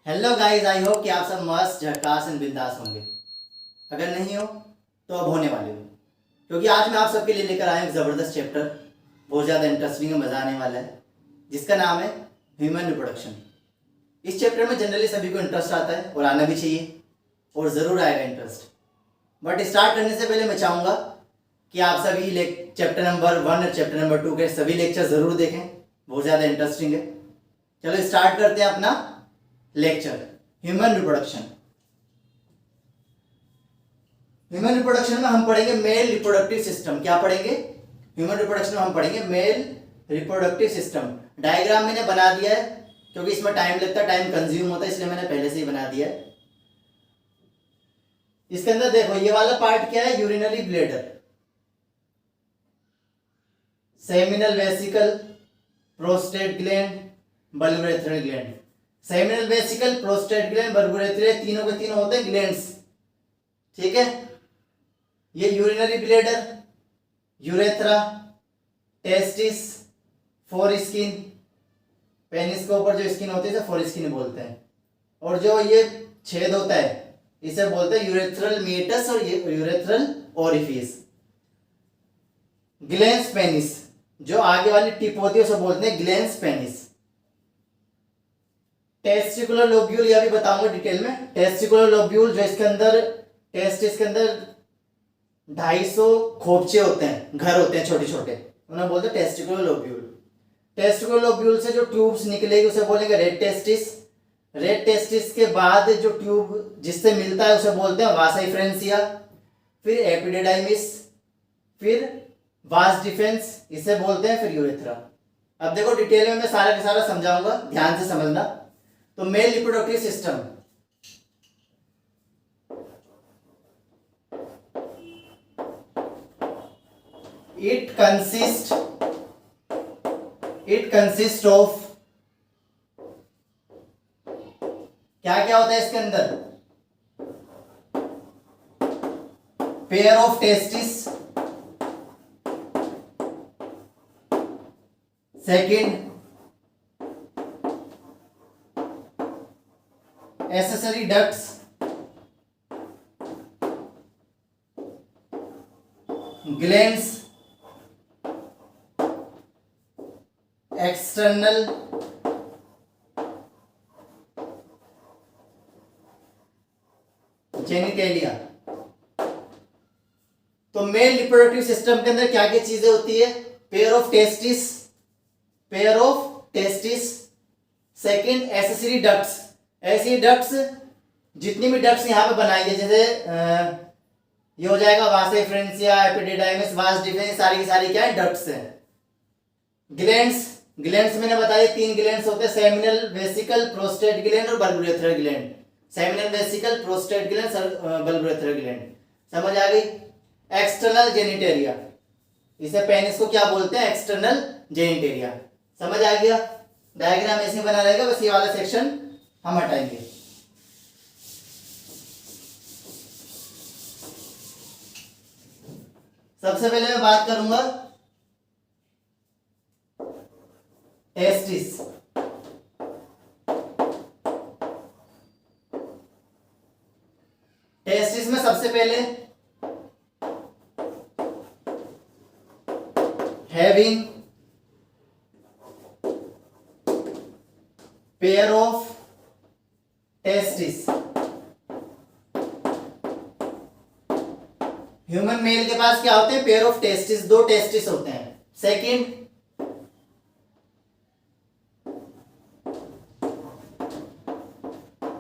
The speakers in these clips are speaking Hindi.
हेलो गाइस, आई होप कि आप सब मस्त झकास एंड बिंदास होंगे। अगर नहीं हो तो अब होने वाले हो, क्योंकि आज मैं आप सबके लिए लेकर आया हूँ एक ज़बरदस्त चैप्टर। बहुत ज़्यादा इंटरेस्टिंग और मज़ा आने वाला है, जिसका नाम है ह्यूमन रिप्रोडक्शन। इस चैप्टर में जनरली सभी को इंटरेस्ट आता है और आना भी चाहिए, और ज़रूर आएगा इंटरेस्ट। बट स्टार्ट करने से पहले मैं चाहूँगा कि आप सभी चैप्टर नंबर 1 और चैप्टर नंबर 2 के सभी लेक्चर ज़रूर देखें, बहुत ज़्यादा इंटरेस्टिंग है। चलो स्टार्ट करते हैं अपना lecture, human reproduction. Human reproduction में हम पढ़ेंगे मेल रिप्रोडक्टिव सिस्टम। क्या पढ़ेंगे? ह्यूमन रिप्रोडक्शन में हम पढ़ेंगे मेल रिप्रोडक्टिव सिस्टम। डायग्राम मैंने बना दिया है, क्योंकि इसमें टाइम लगता है, टाइम कंज्यूम होता है, इसलिए मैंने पहले से ही बना दिया है। इसके अंदर देखो, ये वाला पार्ट क्या है? Urinary bladder, seminal vesicle, prostate gland, bulbourethral gland. Seminal vesicle, prostate gland, bulbourethral, तीनों के तीनों होते हैं ग्लैंड्स। ठीक है। ये urinary bladder, urethra, testis, foreskin, penis के ऊपर जो स्किन होती है फोर स्किन बोलते हैं, और जो ये छेद होता है इसे बोलते हैं यूरेथ्रल मीटस और यूरेथ्रल ओरिफिस। ग्लैंस पेनिस, जो आगे वाली टिप होती है उसे बोलते हैं ग्लैंस पेनिस। टेस्टिकुलर लोब्यूल, यह भी बताऊंगा डिटेल में। टेस्टिकुलर लोब्यूल, जो इसके अंदर टेस्टिस के अंदर 250 खोपचे होते हैं, घर होते हैं छोटे छोटे, उन्हें बोलते हैं टेस्टिकुलर लोब्यूल। टेस्टिकुलर लोब्यूल से जो ट्यूब्स निकलेगी उसे बोलेंगे रेड टेस्टिस। रेड टेस्टिस के बाद जो ट्यूब जिससे मिलता है उसे बोलते हैं वासा इफ्रेंसिया, फिर एपिडिडाइमिस, फिर वास डिफेंस, इसे बोलते हैं फिर यूरेथ्रा। अब देखो डिटेल में मैं सारा का सारा समझाऊंगा, ध्यान से समझना। तो mail reproductive system, it consist of, क्या क्या होता है इसके अंदर? Pair of testis, second accessory ducts, glands, external genitalia। तो मेल रिप्रोडक्टिव सिस्टम के अंदर क्या क्या चीजें होती है? Pair of testis, second accessory ducts. ऐसी डक्ट्स, जितनी भी डक्ट्स यहाँ पे बनाई है, जैसे ये हो जाएगा वासा इफ्रेंसिया, एपिडिडाइमिस, वास डिफेंस, सारी की सारी क्या है? डक्ट्स है। ग्लैंड्स मैंने बताया 3 ग्लैंड्स होते हैं, सेमिनल वेसिकल, प्रोस्टेट ग्लैंड और bulbourethral gland. Seminal vesicle, prostate gland, bulbourethral gland. समझ आ गई? एक्सटर्नल जेनिटेरिया, इसे पेनिस को क्या बोलते हैं? एक्सटर्नल जेनिटेरिया। समझ आ गया? डायग्राम ऐसे बना रहेगा, बस ये वाला सेक्शन हम हटाएंगे। सबसे पहले मैं बात करूंगा टेस्टिस। टेस्टिस में सबसे पहले having pair of testis. Human male के पास क्या होते हैं? पेयर ऑफ टेस्टिस, 2 टेस्टिस होते हैं। Second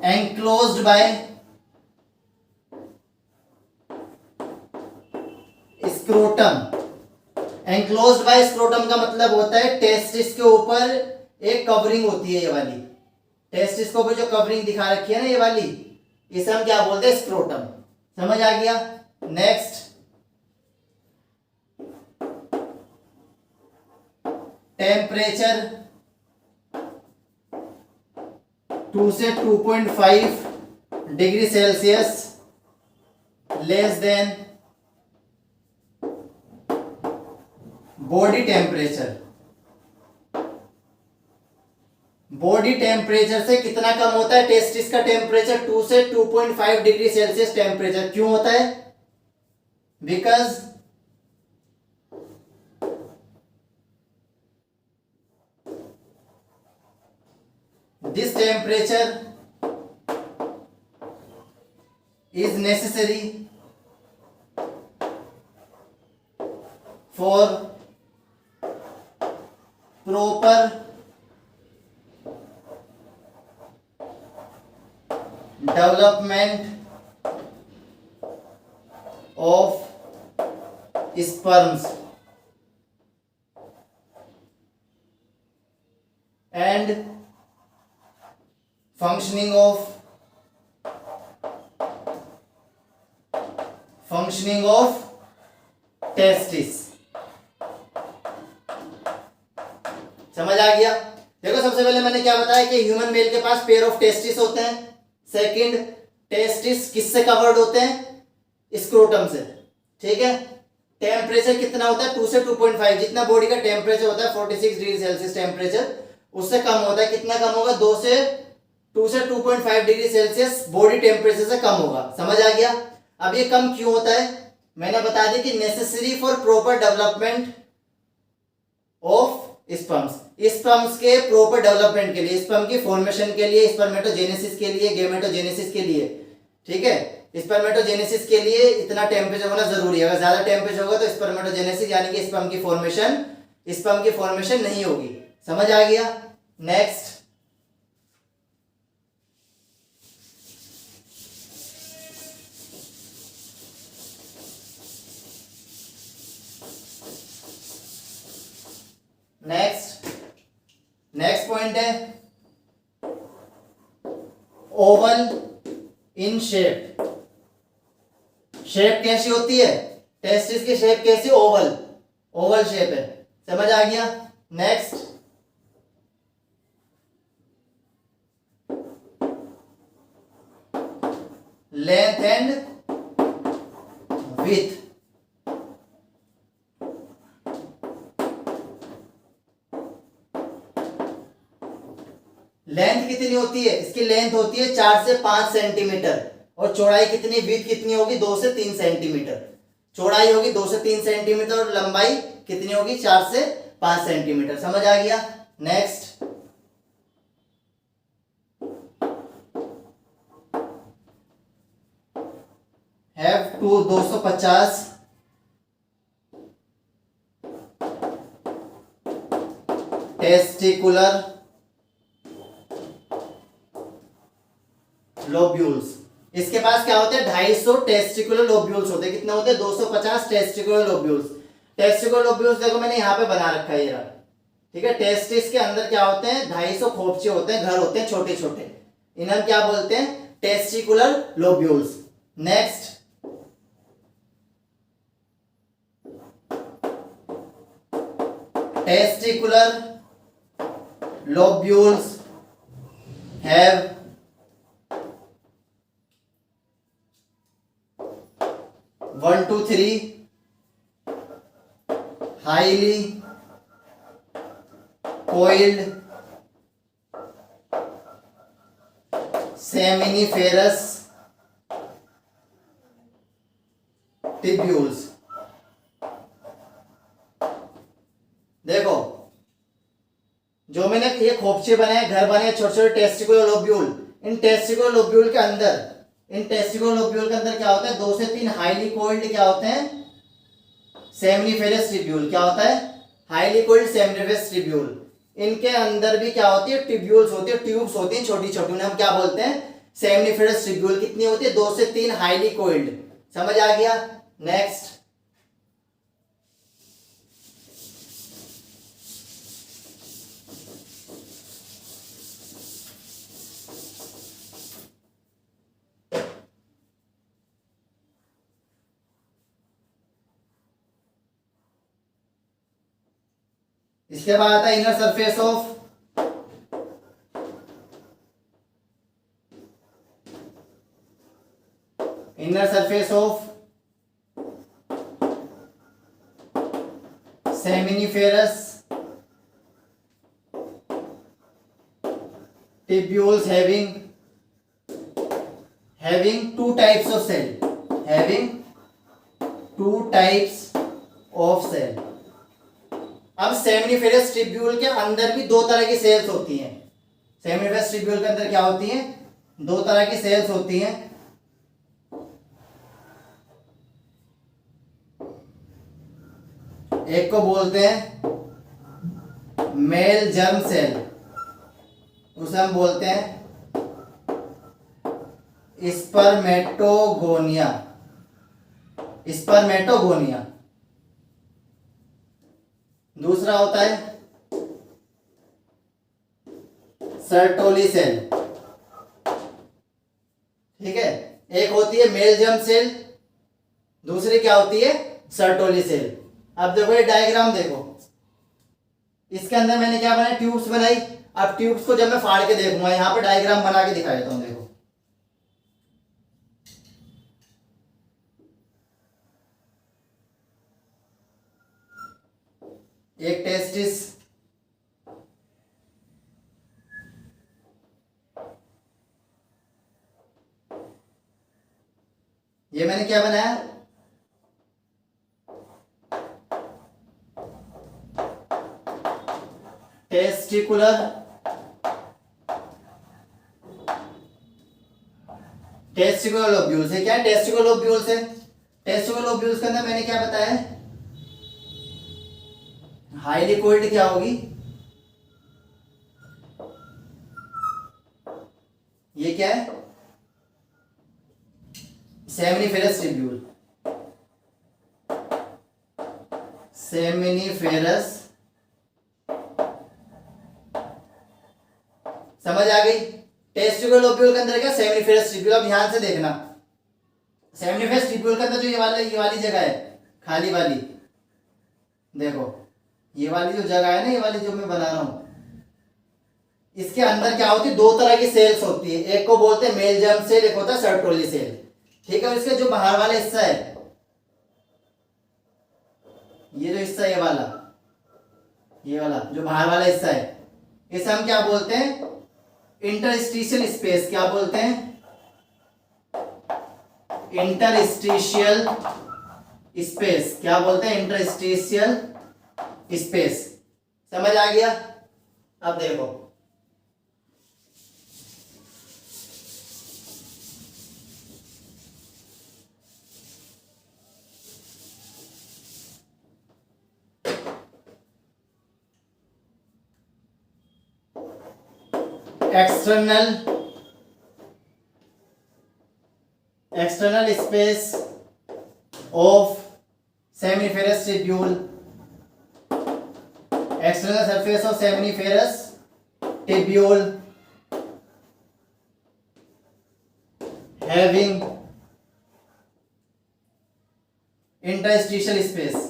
enclosed by scrotum. Enclosed by scrotum का मतलब होता है टेस्टिस के ऊपर एक कवरिंग होती है, ये वाली टेस्टिस को भी जो कवरिंग दिखा रखी है ना, ये वाली, इसे हम क्या बोलते हैं? स्क्रोटम। समझ आ गया? नेक्स्ट टेम्परेचर 2 से 2.5 degree Celsius less than body temperature. Body temperature से कितना कम होता है टेस्टिस का टेम्परेचर? 2 से 2.5 डिग्री सेल्सियस टेम्परेचर। क्यों होता है? Because this temperature is necessary for proper development of sperms and functioning of testis. समझ आ गया? देखो सबसे पहले मैंने क्या बताया कि ह्यूमन मेल के पास पेयर ऑफ टेस्टिस होते हैं। सेकंड, टेस्टिस किससे कवर्ड होते हैं? स्क्रोटम से। ठीक है। टेम्परेचर कितना होता है? 2 से 2.5। जितना बॉडी का टेम्परेचर होता है 46 डिग्री सेल्सियस टेम्परेचर, उससे कम होता है। कितना कम होगा? 2 से 2.5 डिग्री सेल्सियस बॉडी टेम्परेचर से कम होगा। समझ आ गया? अब ये कम क्यों होता है? मैंने बता दी कि necessary for proper development of sperms. Sperms के प्रॉपर डेवलपमेंट के लिए, स्पर्म की फॉर्मेशन के लिए, स्पर्मेटोजेनेसिस के लिए, गेमेटोजेनेसिस के लिए। ठीक है। स्पर्मेटोजेनेसिस के लिए इतना टेम्परेचर होना जरूरी है। अगर ज्यादा टेम्परेचर होगा तो स्पर्मेटोजेनेसिस यानी कि स्पर्म की फॉर्मेशन नहीं होगी। समझ आ गया? नेक्स्ट, नेक्स्ट पॉइंट है ओवल इन शेप। शेप कैसी होती है? टेस्टिस की शेप कैसी? ओवल शेप है। समझ आ गया? Next, length and width. Length कितनी होती है? इसकी लेंथ होती है 4 से 5 सेंटीमीटर। और चौड़ाई कितनी, विड्थ कितनी होगी? 2 से 3 सेंटीमीटर। चौड़ाई होगी 2 से 3 सेंटीमीटर और लंबाई कितनी होगी? 4 से 5 सेंटीमीटर। समझ आ गया? Next, have to 250 testicular lobules. इसके पास क्या होते हैं? 250 टेस्टिकुलर लोब्यूल्स होते हैं। कितना होते हैं? 250 टेस्टिकुलर लोब्यूल्स। टेस्टिकुलर लोब्यूल्स देखो मैंने यहां पे बना रखा है ये रहा। ठीक है। टेस्टिस के अंदर क्या होते हैं? 250 खोपचे होते हैं, घर होते हैं छोटे छोटे। इन्हें क्या बोलते हैं? Testicular lobules. Next, testicular lobules have 1 to 3 highly coiled seminiferous tubules। देखो जो मैंने ये खोपचे बनाए, घर बनाए छोटे छोटे टेस्टिकुलर लोब्यूल, इन टेस्टिकुलर लोब्यूल के अंदर क्या होता है? 2 से 3 हाईली कोइल्ड क्या होते हैं? Seminiferous tubule. क्या होता है? Highly coiled seminiferous tubule. इनके अंदर भी क्या होती है? ट्यूब्यूल्स होती है, ट्यूब्स होती हैं छोटी छोटी। उन्हें हम क्या बोलते हैं? Seminiferous tubule. कितनी होती है? 2 से 3 हाईली कोइल्ड। समझ आ गया? नेक्स्ट, इसके बाद आता है inner surface of seminiferous tubules having two types of cell, having two types of cell. अब सेमिनिफेरस टिब्यूल के अंदर भी दो तरह की सेल्स होती हैं। सेमिनिफेरस टिब्यूल के अंदर क्या होती हैं? दो तरह की सेल्स होती हैं। एक को बोलते हैं मेल जर्म सेल, उसे हम बोलते हैं स्पर्मेटोगोनिया। स्पर्मेटोगोनिया। दूसरा होता है सर्टोली सेल। ठीक है, एक होती है मेल जर्म सेल, दूसरी क्या होती है? Sertoli cell. अब देखो ये डायग्राम देखो, इसके अंदर मैंने क्या बनाया? ट्यूब्स बनाई। अब ट्यूब्स को जब मैं फाड़ के देखूंगा, यहां पे डायग्राम बना के दिखा देता हूं। देखो एक टेस्टिस, ये मैंने क्या बनाया? टेस्टिकुलर लोब्यूल्स है। क्या है? टेस्टिकुलर लोब्यूल्स है। टेस्टिकुलर लोब्यूल्स के अंदर मैंने क्या बताया? हाईली कोल्ड क्या होगी? ये क्या है? Seminiferous tubule. सेमिनिफेरस, समझ आ गई? टेस्टिकुलर लोब्यूल के अंदर क्या? Seminiferous tubule. अब ध्यान से देखना, सेमिनिफेरस टिब्यूल के अंदर जो ये वाली जगह है, खाली वाली, देखो ये वाली जो जगह है ना, ये वाली जो मैं बना रहा हूं, इसके अंदर क्या होती है? दो तरह की सेल्स होती है। एक को बोलते हैं मेल जर्म सेल, एक होता है सर्टोली सेल। ठीक है, इसका जो बाहर वाला हिस्सा है, ये जो हिस्सा, ये वाला जो बाहर वाला हिस्सा है, इसे हम क्या बोलते हैं? Interstitial space. क्या बोलते हैं? Interstitial space. क्या बोलते हैं? Interstitial space. समझ आ गया? अब देखो, external space of seminiferous tubule, external surface of seminiferous tubule having interstitial space,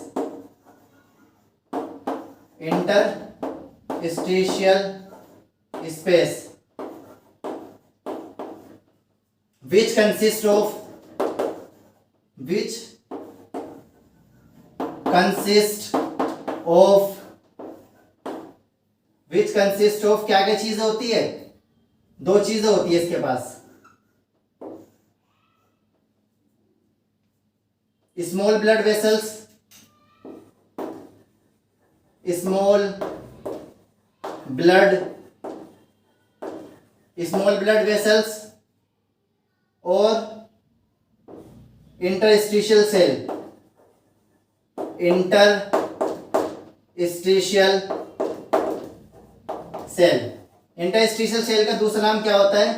which consists of क्या क्या चीजें होती है? दो चीजें होती है इसके पास। स्मॉल ब्लड वेसल्स और इंटरस्टिशियल सेल। इंटरस्टिशियल सेल का दूसरा नाम क्या होता है?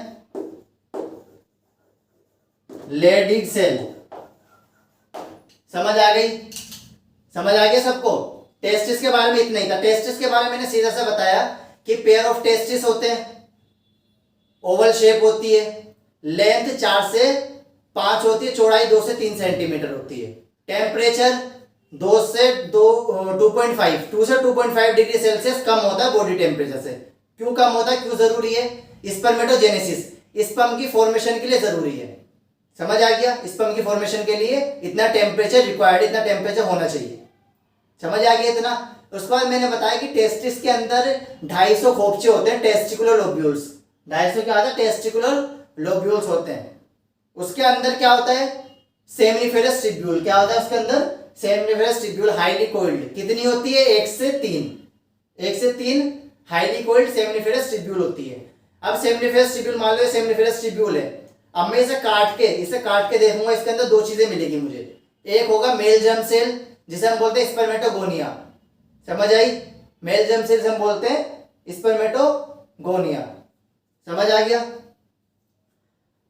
Leydig cell. समझ आ गया सबको? टेस्टिस के बारे में इतना ही था। टेस्टिस के बारे में मैंने सीधा सा बताया कि पेयर ऑफ टेस्टिस होते हैं, ओवल शेप होती है, लेंथ 4 से 5 होती है, चौड़ाई 2 से 3 सेंटीमीटर होती है। टेम्परेचर 2 से 2.5 डिग्री सेल्सियस कम होता है बॉडी टेम्परेचर से। क्यों कम होता है? क्यों जरूरी है? स्पर्मेटोजेनेसिस, स्पर्म की फॉर्मेशन के लिए जरूरी है। समझ आ गया? स्पर्म की फॉर्मेशन के लिए इतना टेम्परेचर रिक्वायर्ड, इतना टेम्परेचर होना चाहिए। समझ आ गया इतना? उसके बाद मैंने बताया कि टेस्टिस के अंदर 250 खोपचे होते हैं, टेस्टिकुलर लोब्यूल्स। 250 क्या होता है, टेस्टिकुलर लोब्यूल्स होते हैं। उसके अंदर क्या होता है, सेमिनिफेरस ट्यूब्यूल। क्या होता है उसके अंदर, सेमिनिफेरस ट्यूब्यूल हाईली कोइल्ड। कितनी होती है, 1 से 3 हाईली कोइल्ड सेमिनिफेरस ट्यूब्यूल होती है। अब सेमिनिफेरस ट्यूब्यूल, मान लो सेमिनिफेरस ट्यूब्यूल है। अब मैं इसे काट के देखूंगा, इसके अंदर दो चीजें मिलेगी मुझे। एक होगा मेल जर्म सेल, जिसे हम बोलते हैं स्पर्मेटोगोनिया। समझ आई, मेल जर्म सेल हम बोलते हैं स्पर्मेटोगोनिया। समझ आ गया।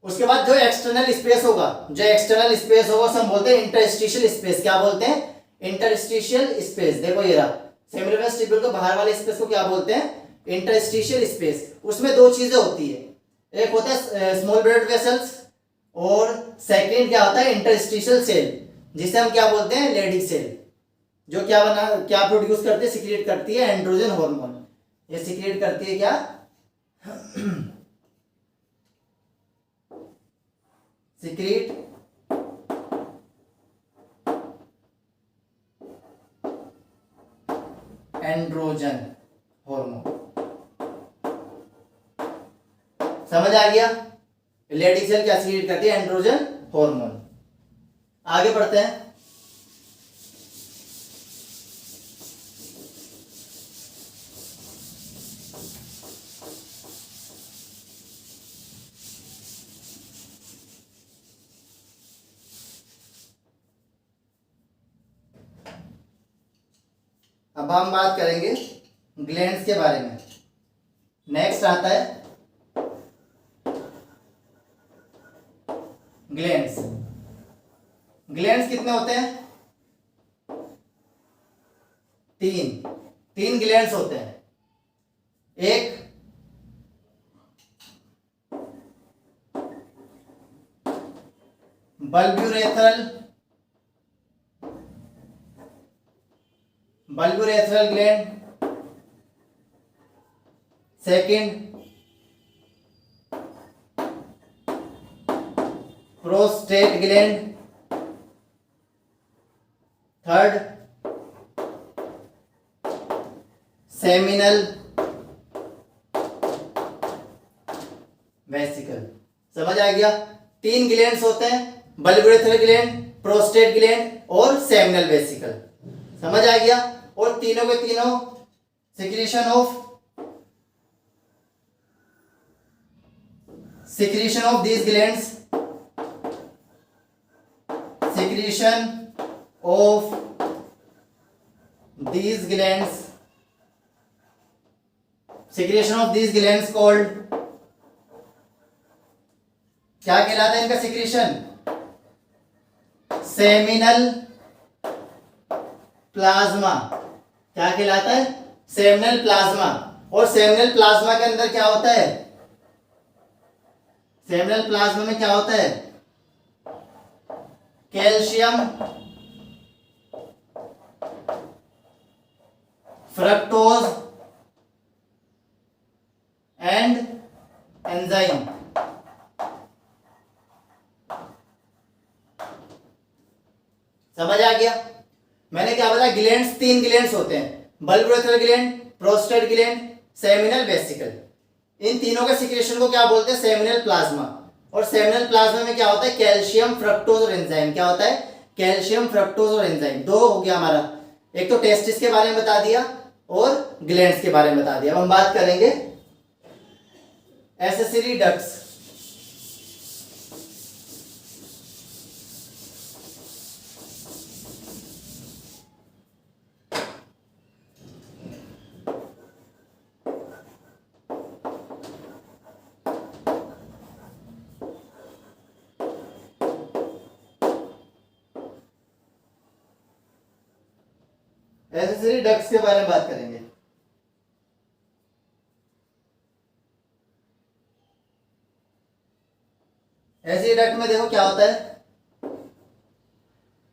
उसके बाद जो एक्सटर्नल स्पेस होगा, उसे हम बोलते हैं इंटरस्टिशियल स्पेस। क्या बोलते हैं, इंटरस्टिशियल स्पेस। देखो ये रहा, सेमिनिफेरस ट्यूब्यूल के बाहर वाले स्पेस को क्या बोलते हैं, इंटरस्टिशियल स्पेस। उसमें दो चीजें होती है, एक होता है स्मॉल ब्लड वेसल्स, और सेकंड क्या होता है, इंटरस्टिशियल सेल, जिसे हम क्या बोलते हैं, लेडिक सेल। जो क्या प्रोड्यूस करती है, सिक्रिएट करती है एंड्रोजन हार्मोन। ये सिक्रिएट करती है क्या, सिक्रिएट एंड्रोजन हार्मोन। समझ आ गया, लेडी सेल क्या सिक्रिएट करती है, एंड्रोजन हार्मोन। आगे बढ़ते हैं। अब हम बात करेंगे ग्लैंड्स के बारे में। नेक्स्ट आता है ग्लैंड्स। ग्लैंड्स कितने होते हैं, तीन ग्लैंड्स होते हैं। एक bulbourethral gland, second prostate gland, third seminal vesicle. समझ आ गया, तीन ग्लैंड्स होते हैं, बल्ब्यूरेथ्रल ग्लैंड, प्रोस्टेट ग्लैंड और सेमिनल वेसिकल। समझ आ गया। और तीनों के तीनों secretion of these glands, secretion of these glands called, क्या कहलाता है इनका सिक्रीशन, सेमिनल प्लाज्मा। क्या कहलाता है, सेमिनल प्लाज्मा। और सेमिनल प्लाज्मा के अंदर क्या होता है, सेमिनल प्लाज्मा में क्या होता है, कैल्शियम, फ्रक्टोज एंड एंजाइम। समझ आ गया। मैंने क्या बताया, ग्लैंड्स, तीन ग्लैंड्स होते हैं, bulbourethral gland, prostate gland, seminal vesicle. इन तीनों के सिक्रेशन को क्या बोलते हैं, सेमिनल प्लाज्मा। और सेमिनल प्लाज्मा में क्या होता है, कैल्शियम, फ्रक्टोज और एंजाइम। क्या होता है, कैल्शियम, फ्रक्टोज और एंजाइम। दो हो गया हमारा, एक तो टेस्टिस के बारे में बता दिया और ग्लैंड्स के बारे में बता दिया। अब हम बात करेंगे एसेसरी डक्ट्स। एसेसरी डक्ट्स के बारे में बात करेंगे। एसेसरी डक्ट में देखो क्या होता है,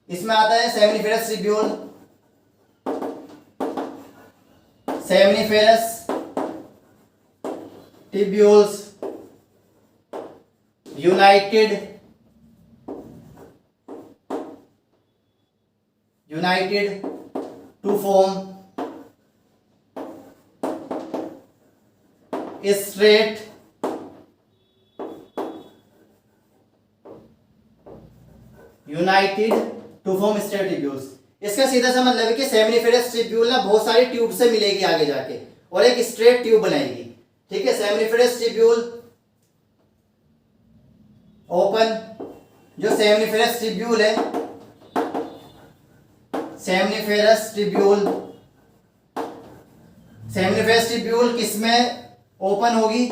इसमें आता है seminiferous tubule, seminiferous tubules united to form straight united to form straight tubules. इसका सीधा सा मतलब है कि सेमिनिफेरस ट्यूब्यूल ना बहुत सारी ट्यूब से मिलेगी आगे जाके और एक स्ट्रेट ट्यूब बनाएगी। ठीक है, सेमिनिफेरस ट्यूब्यूल ओपन, जो सेमिनिफेरस ट्यूब्यूल है, सेमिनिफेरस ट्यूब्यूल, सेमिनिफेरस ट्यूब्यूल किसमें ओपन होगी?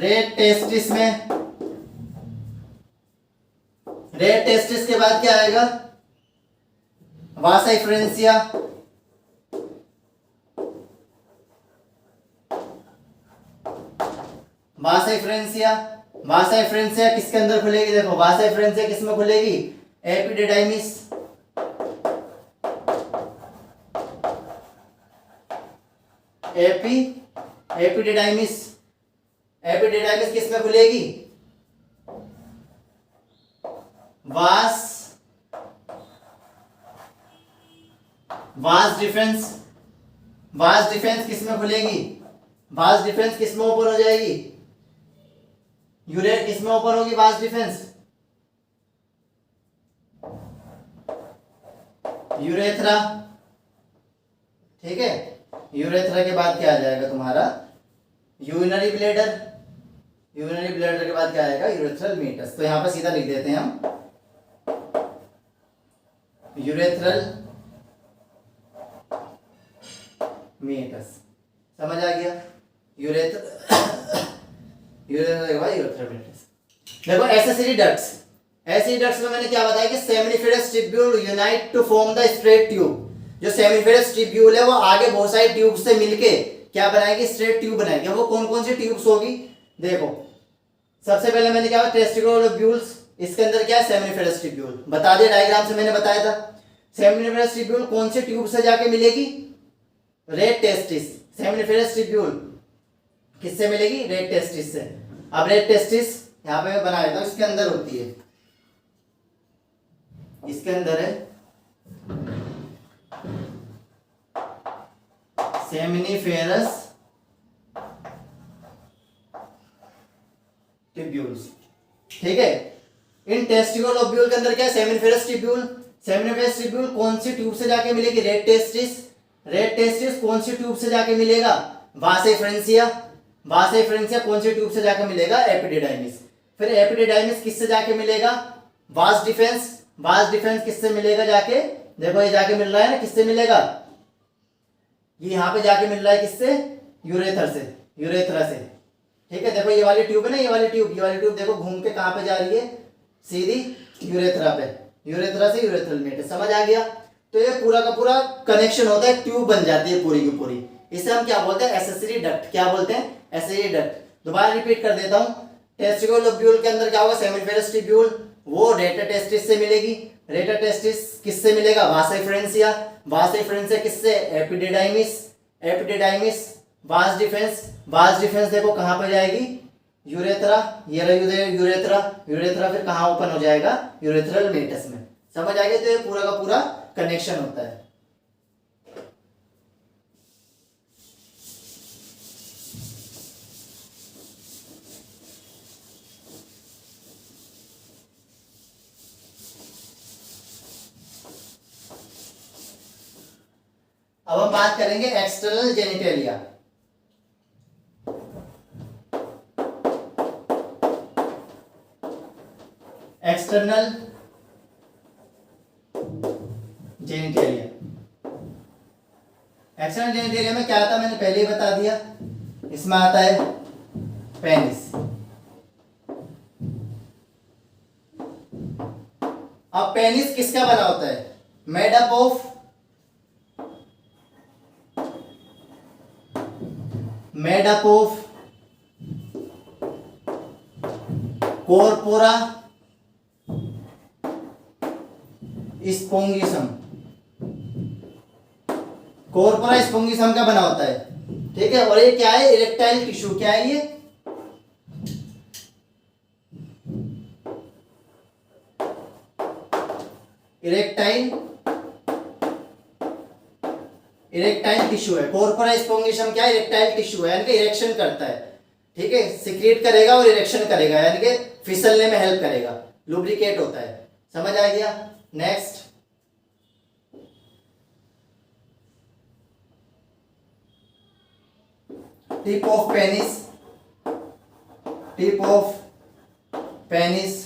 रेड टेस्टिस में। रेड टेस्टिस के बाद क्या आएगा? वासा इफ्रेंसिया, वासा इफ्रेंसिया। वासा इफ्रेंसिया किसके अंदर खुलेगी? देखो वासा इफ्रेंसिया किसमें खुलेगी? Epididymis, epididymis. एपिडिडाइमिस किसमें खुलेगी? वास डिफेंस। वास डिफेंस किसमें खुलेगी? वास डिफेंस किसमें ओपन हो जाएगी? यूरेट किसमें ओपन होगी? वास डिफेंस यूरेथ्रा। ठीक है, यूरेथ्रा के बाद क्या आ जाएगा तुम्हारा? Urinary bladder. यूरिनरी ब्लैडर के बाद क्या आएगा? Urethral meatus. तो यहां पर सीधा लिख देते हैं हम यूरेथ्रल मीटस। समझ आ गया? यूरेथ्रल के बाद यूरेथ्रल मीटस। देखो एसेसरी डक्ट्स, एसेसरी डक्ट्स में मैंने क्या बताया कि seminiferous tubule unite to form the straight tube. जो सेमिनिफेरस ट्यूब्यूल है वो आगे बहुत सारी ट्यूब से मिलके क्या बनाएगी? स्ट्रेट ट्यूब बनाएगी। वो कौन कौन सी ट्यूब्स होगी? देखो सबसे पहले मैंने क्या टेस्टिकुलर लोब्यूल्स, इसके अंदर क्या है? Seminiferous tubule. बता दिया, डायग्राम से मैंने बताया था। सेमिनिफेरस ट्यूब्यूल कौन से ट्यूब से जाके मिलेगी? Red testis. सेमिनिफेरस ट्यूब्यूल किससे मिलेगी? रेड टेस्टिस से। अब रेड टेस्टिस यहां पे मैं बना देता हूं, इसके अंदर होती है, इसके अंदर है सेमिनिफेरस ट्यूब्यूल्स। ठीक है, इन टेस्टिकुलर लोब्यूल के अंदर क्या है? Seminiferous tubule. सेमिनिफेरस ट्यूब्यूल कौन सी ट्यूब से जाके मिलेगी? Red testis. रेड टेस्टिस कौन सी ट्यूब से जाके मिलेगा? वासा इफ्रेंसिया। वासा इफ्रेंसिया कौन सी ट्यूब से जाके मिलेगा? एपिडिडाइमिस। फिर एपिडिडाइमिस किससे जाके मिलेगा? वास डिफेंस। वास डिफेंस किससे मिलेगा जाके? देखो ये जाके मिल रहा है ना, किससे मिलेगा? ये यहाँ पे जाके मिल रहा है किससे? यूरेथर से, यूरेथ्रा से। ठीक है, देखो ये वाली ट्यूब है ना, ये वाली ट्यूब देखो घूम के कहाँ पे जा रही है? सीधी यूरेथ्रा पे, यूरेथ्रा से यूरेथ्रल मीटस। समझ आ गया? तो ये पूरा का पूरा कनेक्शन होता है, ट्यूब बन जाती है पूरी की पूरी। इसे हम क्या बोलते हैं? Accessory duct. क्या बोलते हैं? Accessory duct. दोबारा रिपीट कर देता हूं, टेस्टिकुलर लोब्यूल के अंदर क्या होगा? सेमिनिफेरस ट्यूब्यूल, वो रेटा टेस्टिस से मिलेगी। रेटा टेस्टिस किससे मिलेगा? वासा इफ्रेंसिया। वासा इफ्रेंसिया किससे? एपिडिडाइमिस। एपिडिडाइमिस वास डिफेंस। वास डिफेंस देखो कहां पर जाएगी? यूरेथ्रा। ये रहा यूरेथ्रा। यूरेथ्रा फिर कहां ओपन हो जाएगा? यूरेथ्रल मीटस में। समझ आ गया? तो ये पूरा का पूरा कनेक्शन होता है। अब हम बात करेंगे external genitalia. External genitalia. External genitalia में क्या आता है? मैंने पहले ही बता दिया। इसमें आता है पेनिस। अब पेनिस किसका बना होता है? Made up of corpora spongiosum. Corpora spongiosum का बना होता है। ठीक है, और ये क्या है? Erectile tissue. क्या है ये? इरेक्टाइल टिश्यू है। कॉर्पोरा स्पोंगिसम क्या है? इरेक्टाइल टिश्यू है, यानी कि इरेक्शन करता है। ठीक है, सिक्रिएट करेगा और इरेक्शन करेगा, यानी कि फिसलने में हेल्प करेगा, लुब्रिकेट होता है। समझ आ गया? Next, tip of penis, tip of penis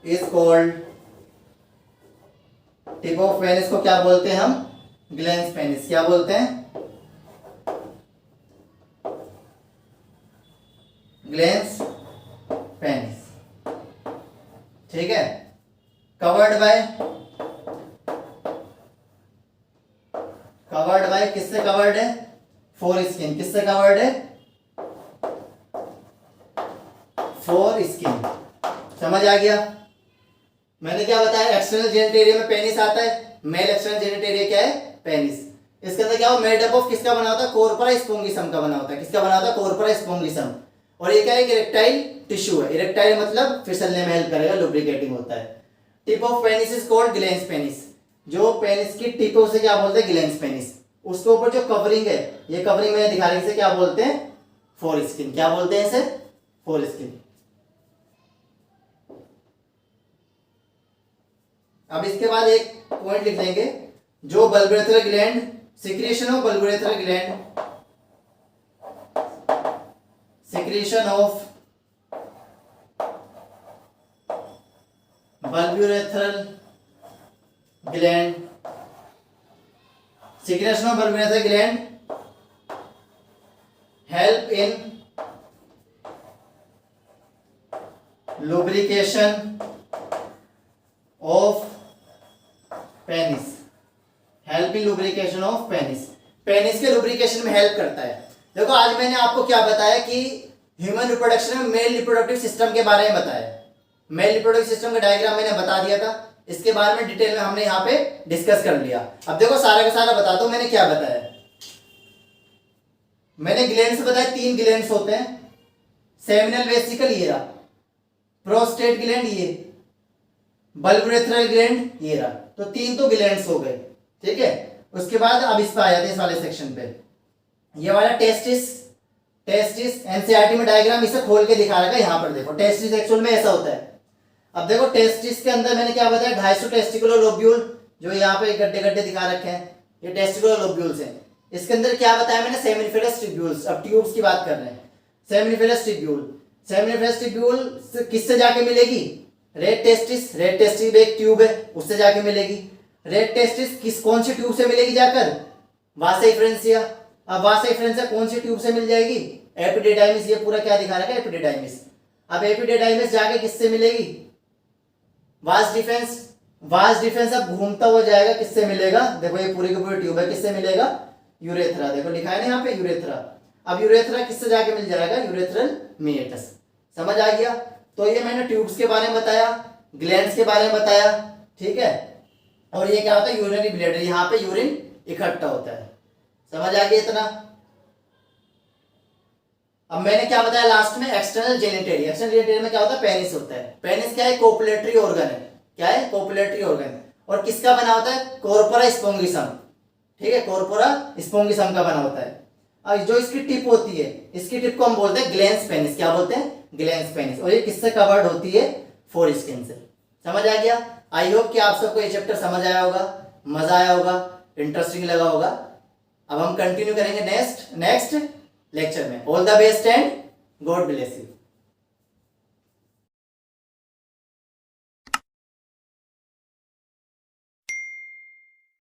is called, tip of penis को क्या बोलते हैं हम? Glans penis. क्या बोलते हैं? Glans penis. ठीक है। कवर्ड बाय किससे कवर्ड है? Foreskin. किससे कवर्ड है? Foreskin. समझ आ गया? मैंने क्या बताया? एक्सटर्नल जेनिटल एरिया में पेनिस आता है। मेल एक्सटर्नल जेनिटल एरिया क्या है? पेनिस। इसके अंदर क्या हो? मेड अप ऑफ किसका बना होता है? कोर्परा स्पोंगिसम का बना होता है। किसका बना होता है? कोर्परा स्पोंगिसम। और ये क्या है? इरेक्टाइल टिश्यू है। इरेक्टाइल मतलब फिसलने में हेल्प करेगा, लुब्रिकेटिंग होता है। Tip of penis is called glans penis. जो पेनिस की टिप है उसे क्या बोलते हैं? Glans penis. उसके ऊपर जो कवरिंग है, ये कवरिंग मैंने दिखा रही है, इसे क्या बोलते हैं? Foreskin. क्या बोलते हैं इसे? Foreskin. अब इसके बाद एक पॉइंट लिख देंगे, जो bulbourethral gland, secretion of bulbourethral gland, secretion of bulbourethral gland, secretion of bulbourethral gland help in lubrication of penis, help in lubrication of penis. Penis के लुब्रिकेशन में हेल्प करता है। देखो आज मैंने आपको क्या बताया कि ह्यूमन रिप्रोडक्शन में मेल रिप्रोडक्टिव सिस्टम के बारे में बताया। मेल रिप्रोडक्टिव सिस्टम का डायग्राम मैंने बता दिया था। इसके बारे में डिटेल में हमने यहाँ पे डिस्कस कर लिया। अब देखो सारा का सारा बताता हूं मैंने क्या बताया। मैंने ग्लैंड्स बताया, 3 ग्लैंड्स होते हैं। सेमिनल वेसिकल ये रहा, प्रोस्टेट ग्लैंड ये, बल्बुरेथ्रल ग्लैंड ये रहा। तो 3 तो ग्लैंड्स हो गए। ठीक है। उसके बाद अब इस पे आ जाते हैं, इस वाले सेक्शन पे। ये वाला टेस्टिस, टेस्टिस एनसीईआरटी में डायग्राम इसे खोल के दिखा रखा है। यहाँ पर देखो टेस्टिस एक्चुअल में ऐसा होता है। अब देखो टेस्टिस के अंदर मैंने क्या बताया? 250 टेस्टिकुलर लोब्यूल, जो यहाँ पे गड्ढे गड्ढे दिखा रखे हैं, ये टेस्टिकुलर लोब्यूल्स हैं। इसके अंदर क्या बताया मैंने? Seminiferous tubules. अब ट्यूब्स की बात कर रहे हैं। सेमिनिफेरस ट्यूब्यूल, सेमिनिफेरस ट्यूब्यूल किससे जाके मिलेगी? रेड टेस्टिस, रेड टेस्टिस भी एक ट्यूब है, उससे जाके मिलेगी। रेड टेस्टिस कौन सी ट्यूब से मिलेगी जाकर? वासा एफ्रेंसिया। अब वासा एफ्रेंसिया कौन सी ट्यूब से मिल जाएगी? एपिडिडाइमिस। ये पूरा क्या दिखा रखा है? एपिडिडाइमिस। अब एपिडिडाइमिस जाके किससे मिलेगी? वास डिफेंस। वास डिफेंस अब घूमता हुआ जाएगा, किससे मिलेगा? देखो ये पूरी की पूरी ट्यूब है, किससे मिलेगा? यूरेथ्रा। देखो लिखा है ना यहाँ पे यूरेथ्रा। अब यूरेथ्रा किससे जाके मिल जाएगा? यूरेथ्रल मीएटस। समझ आ गया? तो ये मैंने ट्यूब्स के बारे में बताया, ग्लैंड्स के बारे में बताया। ठीक है। और ये क्या होता है? यूरिनरी ब्लैडर, यहाँ पे यूरिन इकट्ठा होता है। समझ आ गया इतना? अब मैंने क्या बताया लास्ट में? External genital. एक्सटर्नल जेनिटल में क्या होता है? पेनिस होता है। पेनिस क्या है? कोपुलेटरी ऑर्गन है। क्या है? Copulatory organ. और किसका बना होता है? कोर्पोरा स्पोंगिसम। ठीक है, कोर्पोरा स्पोंगिसम का बना होता है। अब जो इसकी टिप होती है, इसकी टिप को हम बोलते हैं ग्लैंस पेनिस। क्या बोलते हैं? Glans penis. और ये किससे कवर्ड होती है? फोर स्किन से। समझ आ गया? आई होप कि आप सबको ये चैप्टर समझ आया होगा, मजा आया होगा, इंटरेस्टिंग लगा होगा। अब हम कंटिन्यू करेंगे नेक्स्ट लेक्चर में। All the best and God bless you.